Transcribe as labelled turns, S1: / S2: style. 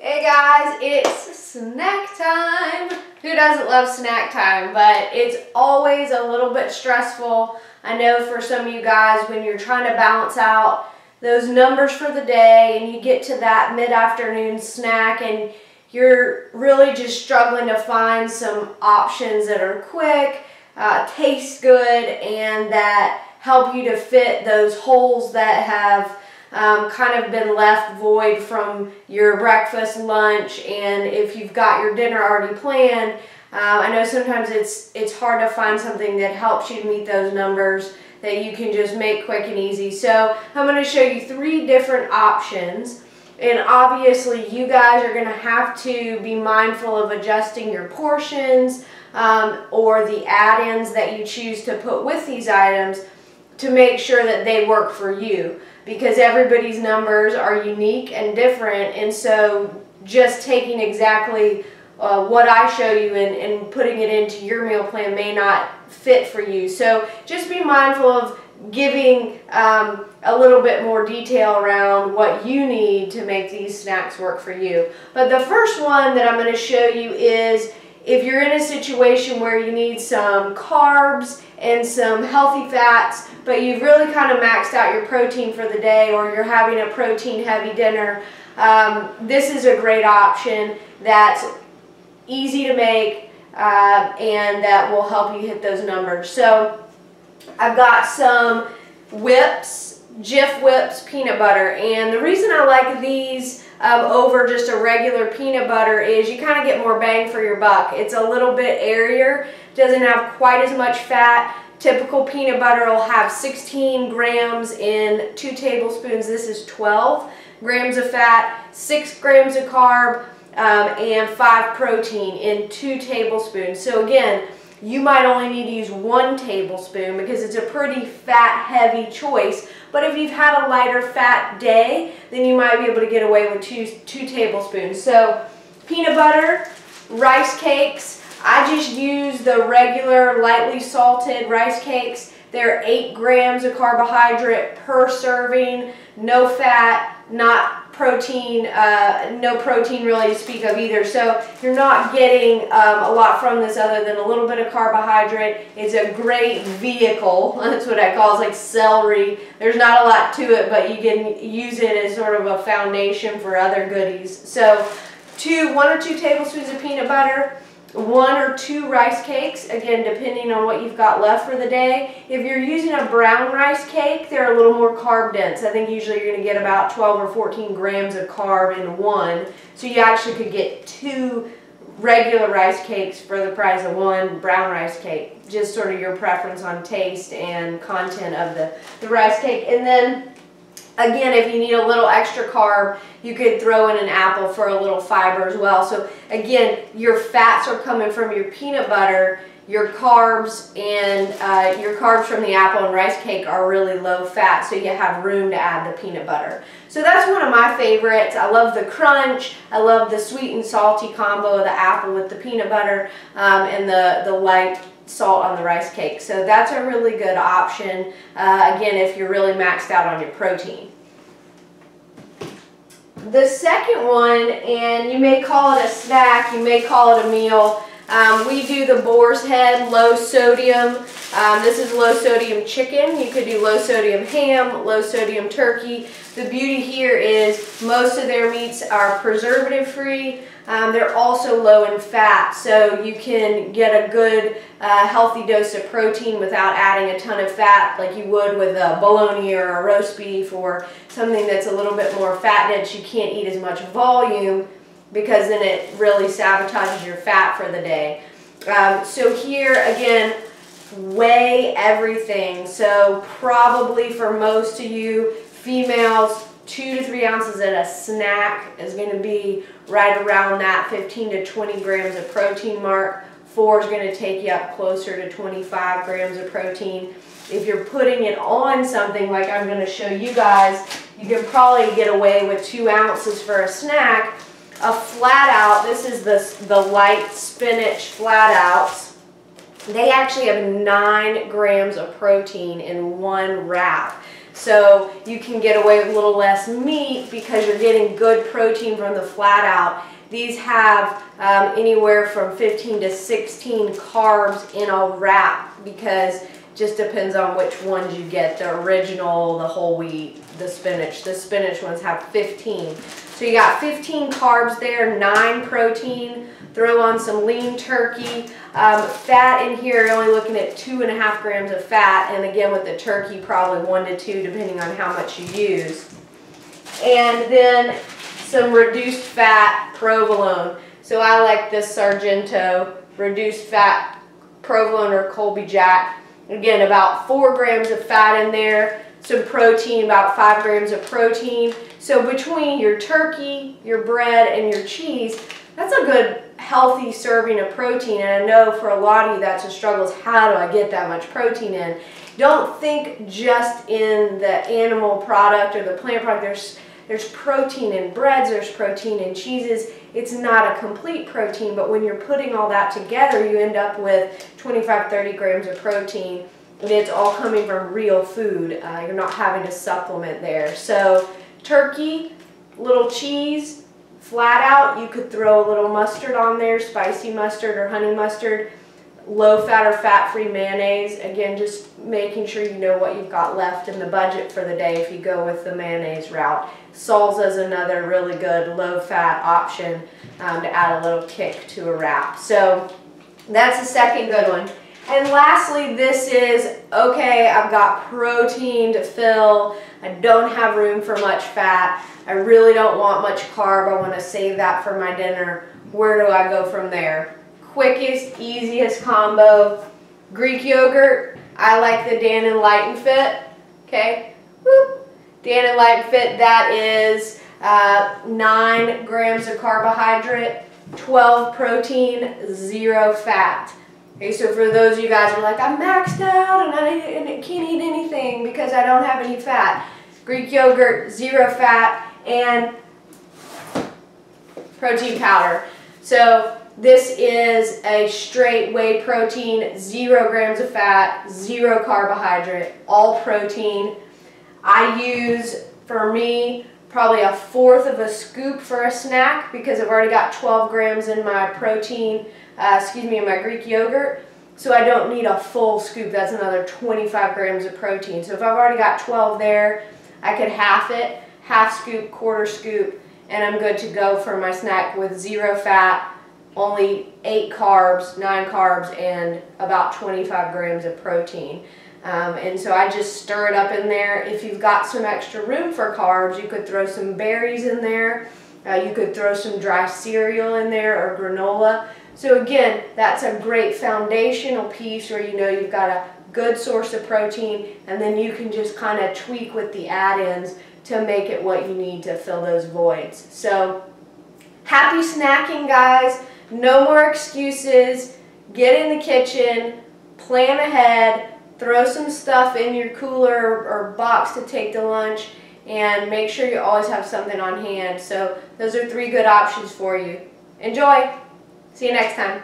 S1: Hey guys, it's snack time. Who doesn't love snack time? But it's always a little bit stressful. I know for some of you guys when you're trying to balance out those numbers for the day and you get to that mid-afternoon snack and you're really just struggling to find some options that are quick, taste good, and that help you to fit those holes that have kind of been left void from your breakfast, lunch, and if you've got your dinner already planned. I know sometimes it's hard to find something that helps you to meet those numbers that you can just make quick and easy. So I'm going to show you 3 different options, and obviously you guys are going to have to be mindful of adjusting your portions or the add-ins that you choose to put with these items to make sure that they work for you, because everybody's numbers are unique and different, and so just taking exactly what I show you and putting it into your meal plan may not fit for you. So just be mindful of giving a little bit more detail around what you need to make these snacks work for you. But the first one that I'm going to show you is if you're in a situation where you need some carbs and some healthy fats, but you've really kind of maxed out your protein for the day, or you're having a protein heavy dinner, this is a great option that's easy to make and that will help you hit those numbers. So I've got some whips, Jif whips peanut butter, and the reason I like these over just a regular peanut butter is you kind of get more bang for your buck. It's a little bit airier, doesn't have quite as much fat. Typical peanut butter will have 16 grams in 2 tablespoons. This is 12 grams of fat, 6 grams of carb, and 5 protein in 2 tablespoons. So again, you might only need to use 1 tablespoon because it's a pretty fat heavy choice. But if you've had a lighter fat day, then you might be able to get away with two tablespoons. So peanut butter, rice cakes. I just use the regular lightly salted rice cakes. They're 8 grams of carbohydrate per serving, no fat, not protein, no protein really to speak of either. So you're not getting a lot from this other than a little bit of carbohydrate. It's a great vehicle. That's what I call it. It's like celery. There's not a lot to it, but you can use it as sort of a foundation for other goodies. So 1 or 2 tablespoons of peanut butter, 1 or 2 rice cakes, again depending on what you've got left for the day. If you're using a brown rice cake, they're a little more carb dense. I think usually you're going to get about 12 or 14 grams of carb in one. So you actually could get 2 regular rice cakes for the price of 1 brown rice cake. Just sort of your preference on taste and content of the rice cake. And then again, if you need a little extra carb, you could throw in an apple for a little fiber as well. So again, your fats are coming from your peanut butter, your carbs, and your carbs from the apple and rice cake are really low fat, so you have room to add the peanut butter. So that's one of my favorites. I love the crunch. I love the sweet and salty combo of the apple with the peanut butter and the light salt on the rice cake. So that's a really good option, again, if you're really maxed out on your protein. The second one, and you may call it a snack, you may call it a meal, we do the boar's head low sodium. This is low sodium chicken. You could do low sodium ham, low sodium turkey. The beauty here is most of their meats are preservative free. They're also low in fat, so you can get a good healthy dose of protein without adding a ton of fat like you would with a bologna or a roast beef or something that's a little bit more fat dense. You can't eat as much volume because then it really sabotages your fat for the day. So here again, weigh everything. So probably for most of you females, 2 to 3 ounces at a snack is going to be right around that 15 to 20 grams of protein mark. 4 is going to take you up closer to 25 grams of protein. If you're putting it on something like I'm going to show you guys, you can probably get away with 2 ounces for a snack. A flat out, this is the light spinach flat outs. They actually have 9 grams of protein in 1 wrap. So you can get away with a little less meat because you're getting good protein from the flat out. These have anywhere from 15 to 16 carbs in a wrap, because it just depends on which ones you get. The original, the whole wheat, the spinach. The spinach ones have 15. So you got 15 carbs there, 9 protein. Throw on some lean turkey. Fat in here, you're only looking at 2.5 grams of fat. And again, with the turkey, probably 1 to 2, depending on how much you use. And then some reduced fat provolone. So I like this Sargento reduced fat provolone or Colby Jack. Again, about 4 grams of fat in there. Some protein, about 5 grams of protein. So between your turkey, your bread, and your cheese, that's a good healthy serving of protein. And I know for a lot of you that's a struggle, is how do I get that much protein in? Don't think just in the animal product or the plant product. There's protein in breads, there's protein in cheeses. It's not a complete protein, but when you're putting all that together, you end up with 25-30 grams of protein, and it's all coming from real food. You're not having to supplement there. So turkey, little cheese, flat out, you could throw a little mustard on there, spicy mustard or honey mustard, low fat or fat-free mayonnaise. Again, just making sure you know what you've got left in the budget for the day if you go with the mayonnaise route. Salsa is another really good low-fat option to add a little kick to a wrap. So that's the second good one. And lastly, this is, okay, I've got protein to fill. I don't have room for much fat. I really don't want much carb. I want to save that for my dinner. Where do I go from there? Quickest, easiest combo, Greek yogurt. I like the Dannon Light and Fit. Okay, whoop. Dannon Light and Fit, that is 9 grams of carbohydrate, 12 protein, 0 fat. Okay, so for those of you guys who are like, I'm maxed out and I can't eat anything because I don't have any fat. Greek yogurt, 0 fat, and protein powder. So this is a straight whey protein, 0 grams of fat, 0 carbohydrate, all protein. I use, for me, probably 1/4 of a scoop for a snack because I've already got 12 grams in my protein, in my Greek yogurt. So I don't need a full scoop. That's another 25 grams of protein. So if I've already got 12 there, I could half it, half scoop, 1/4 scoop, and I'm good to go for my snack with 0 fat, only 8 carbs, 9 carbs, and about 25 grams of protein. And so I just stir it up in there. If you've got some extra room for carbs, you could throw some berries in there. You could throw some dry cereal in there or granola. So again, that's a great foundational piece where you know you've got a good source of protein, and then you can just kind of tweak with the add-ins to make it what you need to fill those voids. So happy snacking, guys. No more excuses. Get in the kitchen, plan ahead, throw some stuff in your cooler or box to take to lunch, and make sure you always have something on hand. So those are 3 good options for you. Enjoy! See you next time.